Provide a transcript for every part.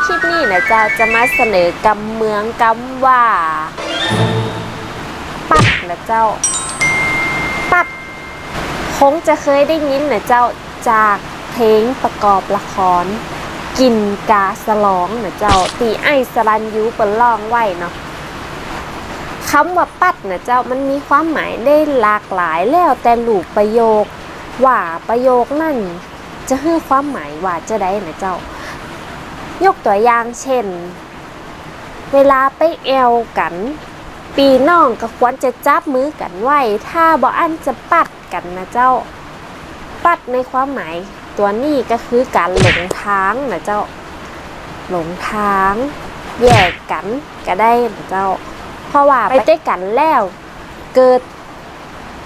คลิปนี้นะเจ้าจะมาเสนอกำเมืองกำว่าปัดนะเจ้าปัดคงจะเคยได้ยินนะเจ้าจากเพลงประกอบละครกินกาสลองนะเจ้าตีไอสลันยูเปิดล่องไว้เนาะคำว่าปัดนะเจ้ามันมีความหมายได้หลากหลายแล้วแต่ลูกประโยคว่าประโยคนั่นจะให้ความหมายว่าจะได้นะเจ้ายกตัวอย่างเช่นเวลาไปแอวกันปีน้องก็ควรจะจับมือกันไว้ถ้าบ่อันจะปัดกันนะเจ้าปัดในความหมายตัวนี้ก็คือการหลงทางนะเจ้าหลงทางแยกกันก็ได้นะเจ้าเพราะว่าไปด้วยกันแล้วเกิด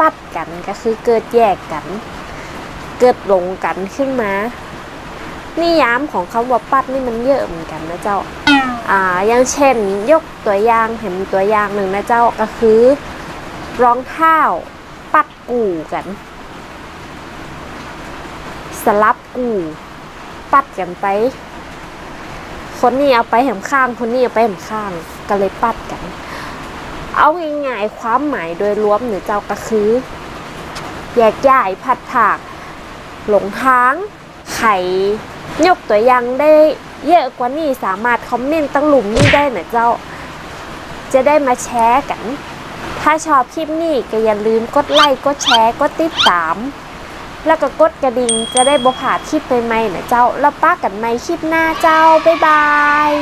ปัดกันก็คือเกิดแยกกันเกิดหลงกันขึ้นมานิยามของคำว่าปัดนี่มันเยอะเหมือนกันนะเจ้าอย่างเช่นยกตัวอย่างเห็นตัวอย่างหนึ่งนะเจ้าก็คือรองเท้าปัดกู่กันสลับกู่ปัดกันไปคนนี้เอาไปแหมข้างคนนี้เอาไปแหมข้างก็เลยปัดกันเอาง่ายๆความหมายโดยรวมเนี่ยเจ้าก็คือแยกย้ายพัดผากหลงทางไขยกตัวอย่างได้เยอะกว่านี้สามารถคอมเมนต์ตั้งหลุมนี้ได้นะเจ้าจะได้มาแชร์กันถ้าชอบคลิปนี้ก็อย่าลืมกดไลค์กดแชร์กดติดตามแล้วก็กดกระดิ่งจะได้บ่พลาดคลิปใหม่ๆนะเจ้าแล้วป้ากันใหม่คลิปหน้าเจ้าบ๊ายบาย